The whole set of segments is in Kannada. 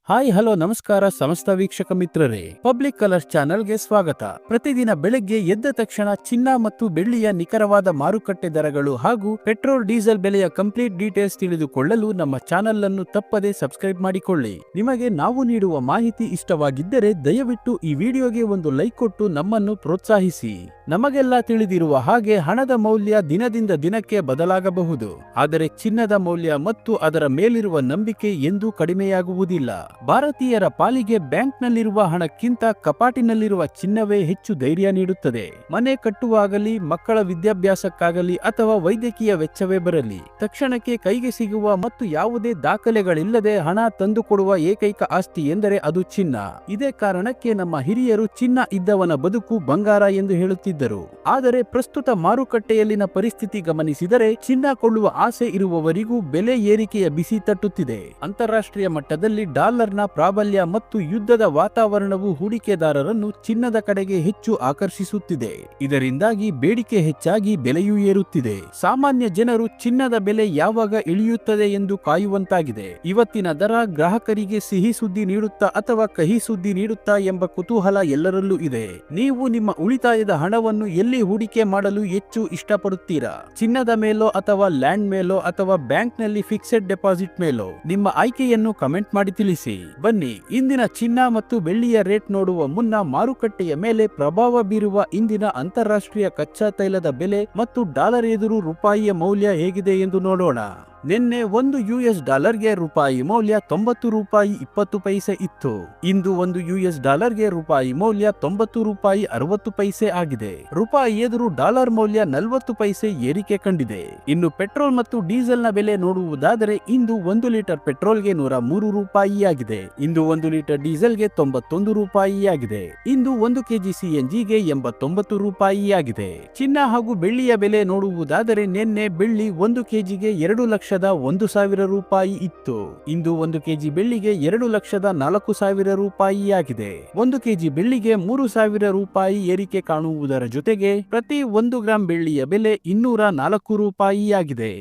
ಹಾಯ್ ಹಲೋ ನಮಸ್ಕಾರ ಸಮಸ್ತ ವೀಕ್ಷಕ ಮಿತ್ರರೇ, ಪಬ್ಲಿಕ್ ಕಲರ್ಸ್ ಚಾನೆಲ್ಗೆ ಸ್ವಾಗತ. ಪ್ರತಿದಿನ ಬೆಳಗ್ಗೆ ಎದ್ದ ತಕ್ಷಣ ಚಿನ್ನ ಮತ್ತು ಬೆಳ್ಳಿಯ ನಿಖರವಾದ ಮಾರುಕಟ್ಟೆ ದರಗಳು ಹಾಗೂ ಪೆಟ್ರೋಲ್ ಡೀಸೆಲ್ ಬೆಲೆಯ ಕಂಪ್ಲೀಟ್ ಡೀಟೇಲ್ಸ್ ತಿಳಿದುಕೊಳ್ಳಲು ನಮ್ಮ ಚಾನೆಲ್ ಅನ್ನು ತಪ್ಪದೆ ಸಬ್ಸ್ಕ್ರೈಬ್ ಮಾಡಿಕೊಳ್ಳಿ. ನಿಮಗೆ ನಾವು ನೀಡುವ ಮಾಹಿತಿ ಇಷ್ಟವಾಗಿದ್ದರೆ ದಯವಿಟ್ಟು ಈ ವಿಡಿಯೋಗೆ ಒಂದು ಲೈಕ್ ಕೊಟ್ಟು ನಮ್ಮನ್ನು ಪ್ರೋತ್ಸಾಹಿಸಿ. ನಮಗೆಲ್ಲ ತಿಳಿದಿರುವ ಹಾಗೆ ಹಣದ ಮೌಲ್ಯ ದಿನದಿಂದ ದಿನಕ್ಕೆ ಬದಲಾಗಬಹುದು, ಆದರೆ ಚಿನ್ನದ ಮೌಲ್ಯ ಮತ್ತು ಅದರ ಮೇಲಿರುವ ನಂಬಿಕೆ ಎಂದೂ ಕಡಿಮೆಯಾಗುವುದಿಲ್ಲ. ಭಾರತೀಯರ ಪಾಲಿಗೆ ಬ್ಯಾಂಕ್ನಲ್ಲಿರುವ ಹಣಕ್ಕಿಂತ ಕಪಾಟಿನಲ್ಲಿರುವ ಚಿನ್ನವೇ ಹೆಚ್ಚು ಧೈರ್ಯ ನೀಡುತ್ತದೆ. ಮನೆ ಕಟ್ಟುವಾಗಲಿ, ಮಕ್ಕಳ ವಿದ್ಯಾಭ್ಯಾಸಕ್ಕಾಗಲಿ ಅಥವಾ ವೈದ್ಯಕೀಯ ವೆಚ್ಚವೇ ಬರಲಿ, ತಕ್ಷಣಕ್ಕೆ ಕೈಗೆ ಸಿಗುವ ಮತ್ತು ಯಾವುದೇ ದಾಖಲೆಗಳಿಲ್ಲದೆ ಹಣ ತಂದುಕೊಡುವ ಏಕೈಕ ಆಸ್ತಿ ಎಂದರೆ ಅದು ಚಿನ್ನ. ಇದೇ ಕಾರಣಕ್ಕೆ ನಮ್ಮ ಹಿರಿಯರು ಚಿನ್ನ ಇದ್ದವನ ಬದುಕು ಬಂಗಾರ ಎಂದು ಹೇಳುತ್ತಿದ್ದರು. ಆದರೆ ಪ್ರಸ್ತುತ ಮಾರುಕಟ್ಟೆಯಲ್ಲಿನ ಪರಿಸ್ಥಿತಿ ಗಮನಿಸಿದರೆ ಚಿನ್ನ ಕೊಳ್ಳುವ ಆಸೆ ಇರುವವರಿಗೂ ಬೆಲೆ ಏರಿಕೆಯ ಬಿಸಿ ತಟ್ಟುತ್ತಿದೆ. ಅಂತಾರಾಷ್ಟ್ರೀಯ ಮಟ್ಟದಲ್ಲಿ ಡಾಲರ್ನ ಪ್ರಾಬಲ್ಯ ಮತ್ತು ಯುದ್ಧದ ವಾತಾವರಣವು ಹೂಡಿಕೆದಾರರನ್ನು ಚಿನ್ನದ ಕಡೆಗೆ ಹೆಚ್ಚು ಆಕರ್ಷಿಸುತ್ತಿದೆ. ಇದರಿಂದಾಗಿ ಬೇಡಿಕೆ ಹೆಚ್ಚಾಗಿ ಬೆಲೆಯೂ ಏರುತ್ತಿದೆ. ಸಾಮಾನ್ಯ ಜನರು ಚಿನ್ನದ ಬೆಲೆ ಯಾವಾಗ ಇಳಿಯುತ್ತದೆ ಎಂದು ಕಾಯುವಂತಾಗಿದೆ. ಇವತ್ತಿನ ದರ ಗ್ರಾಹಕರಿಗೆ ಸಿಹಿ ಸುದ್ದಿ ನೀಡುತ್ತಾ ಅಥವಾ ಕಹಿ ಸುದ್ದಿ ನೀಡುತ್ತಾ ಎಂಬ ಕುತೂಹಲ ಎಲ್ಲರಲ್ಲೂ ಇದೆ. ನೀವು ನಿಮ್ಮ ಉಳಿತಾಯದ ಹಣವನ್ನು ಎಲ್ಲಿ ಹೂಡಿಕೆ ಮಾಡಲು ಹೆಚ್ಚು ಇಷ್ಟಪಡುತ್ತೀರಾ? ಚಿನ್ನದ ಮೇಲೋ ಅಥವಾ ಲ್ಯಾಂಡ್ ಮೇಲೋ ಅಥವಾ ಬ್ಯಾಂಕ್ನಲ್ಲಿ ಫಿಕ್ಸೆಡ್ ಡೆಪಾಸಿಟ್ ಮೇಲೋ? ನಿಮ್ಮ ಆಯ್ಕೆಯನ್ನು ಕಮೆಂಟ್ ಮಾಡಿ ತಿಳಿಸಿ. ಬನ್ನಿ, ಇಂದಿನ ಚಿನ್ನ ಮತ್ತು ಬೆಳ್ಳಿಯ ರೇಟ್ ನೋಡುವ ಮುನ್ನ ಮಾರುಕಟ್ಟೆಯ ಮೇಲೆ ಪ್ರಭಾವ ಬೀರುವ ಇಂದಿನ ಅಂತಾರಾಷ್ಟ್ರೀಯ ಕಚ್ಚಾ ತೈಲದ ಬೆಲೆ ಮತ್ತು ಡಾಲರ್ ಎದುರು ರೂಪಾಯಿಯ ಮೌಲ್ಯ ಹೇಗಿದೆ ಎಂದು ನೋಡೋಣ. ನಿನ್ನೆ ಒಂದು US ಡಾಲರ್ಗೆ ರೂಪಾಯಿ ಮೌಲ್ಯ 90 ರೂಪಾಯಿ 20 ಪೈಸೆ ಇತ್ತು. ಇಂದು ಒಂದು US ಡಾಲರ್ಗೆ ರೂಪಾಯಿ ಮೌಲ್ಯ 90 ರೂಪಾಯಿ 60 ಪೈಸೆ ಆಗಿದೆ. ರೂಪಾಯಿ ಎದುರು ಡಾಲರ್ ಮೌಲ್ಯ 40 ಪೈಸೆ ಏರಿಕೆ ಕಂಡಿದೆ. ಇನ್ನು ಪೆಟ್ರೋಲ್ ಮತ್ತು ಡೀಸೆಲ್ನ ಬೆಲೆ ನೋಡುವುದಾದರೆ ಇಂದು 1 ಲೀಟರ್ ಪೆಟ್ರೋಲ್ಗೆ 103 ರೂಪಾಯಿ ಆಗಿದೆ. ಇಂದು 1 ಲೀಟರ್ ಡೀಸೆಲ್ಗೆ 91 ರೂಪಾಯಿ ಆಗಿದೆ. ಇಂದು 1 ಕೆಜಿ CNGಗೆ 89 ರೂಪಾಯಿ ಆಗಿದೆ. ಚಿನ್ನ ಹಾಗೂ ಬೆಳ್ಳಿಯ ಬೆಲೆ ನೋಡುವುದಾದರೆ ನಿನ್ನೆ ಬೆಳ್ಳಿ 1 ಕೆಜಿಗೆ 2,01,000 ರೂಪಾಯಿ ಇತ್ತು. ಇಂದು 1 ಕೆಜಿ ಬೆಳ್ಳಿಗೆ 2,04,000 ರೂಪಾಯಿ ಆಗಿದೆ. 1 ಕೆಜಿ ಬೆಳ್ಳಿಗೆ 3,000 ರೂಪಾಯಿ ಏರಿಕೆ ಕಾಣುವುದರ ಜೊತೆಗೆ ಪ್ರತಿ 1 ಗ್ರಾಂ ಬೆಳ್ಳಿಯ ಬೆಲೆ 204 ರೂಪಾಯಿ ಆಗಿದೆ.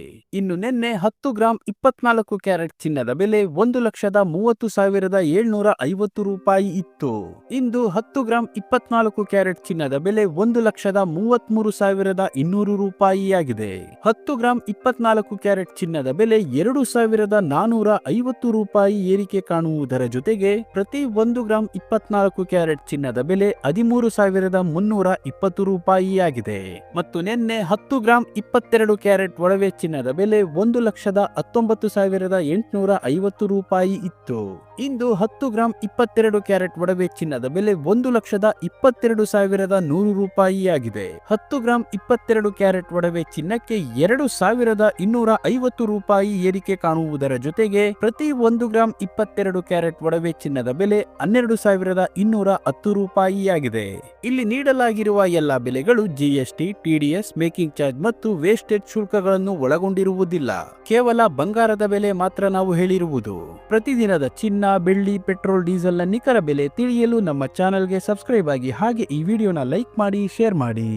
ಇನ್ನು ನಿನ್ನೆ 10 ಗ್ರಾಂ 24 ಕ್ಯಾರೆಟ್ ಚಿನ್ನದ ಬೆಲೆ 1,30,750 ರೂಪಾಯಿ ಇತ್ತು. ಇಂದು 10 ಗ್ರಾಂ 24 ಕ್ಯಾರೆಟ್ ಚಿನ್ನದ ಬೆಲೆ 1,33,200 ರೂಪಾಯಿ ಆಗಿದೆ. 10 ಗ್ರಾಂ 24 ಕ್ಯಾರೆಟ್ ಚಿನ್ನದ ಬೆಲೆ 2,450 ರೂಪಾಯಿ ಏರಿಕೆ ಕಾಣುವುದರ ಜೊತೆಗೆ ಪ್ರತಿ 1 ಗ್ರಾಂ 24 ಕ್ಯಾರೆಟ್ ಚಿನ್ನದ ಬೆಲೆ 13,320 ರೂಪಾಯಿ ಆಗಿದೆ. ಮತ್ತು ನಿನ್ನೆ 10 ಗ್ರಾಂ 22 ಕ್ಯಾರೆಟ್ ಒಡವೆ ಚಿನ್ನದ ಬೆಲೆ 1,19,850 ರೂಪಾಯಿ ಇತ್ತು. ಇಂದು 10 ಗ್ರಾಂ 22 ಕ್ಯಾರೆಟ್ ಒಡವೆ ಚಿನ್ನದ ಬೆಲೆ 1,22,100 ರೂಪಾಯಿ ಆಗಿದೆ. 10 ಗ್ರಾಂ 22 ಕ್ಯಾರೆಟ್ ಒಡವೆ ಚಿನ್ನಕ್ಕೆ 2,250 ರೂಪಾಯಿ ಏರಿಕೆ ಕಾಣುವುದರ ಜೊತೆಗೆ ಪ್ರತಿ 1 ಗ್ರಾಂ 22 ಕ್ಯಾರೆಟ್ ಒಡವೆ ಚಿನ್ನದ ಬೆಲೆ 12,210 ರೂಪಾಯಿ ಆಗಿದೆ. ಇಲ್ಲಿ ನೀಡಲಾಗಿರುವ ಎಲ್ಲಾ ಬೆಲೆಗಳು GST, TDS, ಮೇಕಿಂಗ್ ಚಾರ್ಜ್ ಮತ್ತು ವೇಸ್ಟೇಜ್ ಶುಲ್ಕಗಳನ್ನು ಒಳಗೊಂಡಿರುವುದಿಲ್ಲ. ಕೇವಲ ಬಂಗಾರದ ಬೆಲೆ ಮಾತ್ರ ನಾವು ಹೇಳಿರುವುದು. ಪ್ರತಿದಿನದ ಚಿನ್ನ, ಬೆಳ್ಳಿ, ಪೆಟ್ರೋಲ್, ಡೀಸೆಲ್ನ ನಿಖರ ಬೆಲೆ ತಿಳಿಯಲು ನಮ್ಮ ಚಾನೆಲ್ಗೆ ಸಬ್ಸ್ಕ್ರೈಬ್ ಆಗಿ, ಹಾಗೆ ಈ ವಿಡಿಯೋನ ಲೈಕ್ ಮಾಡಿ, ಶೇರ್ ಮಾಡಿ.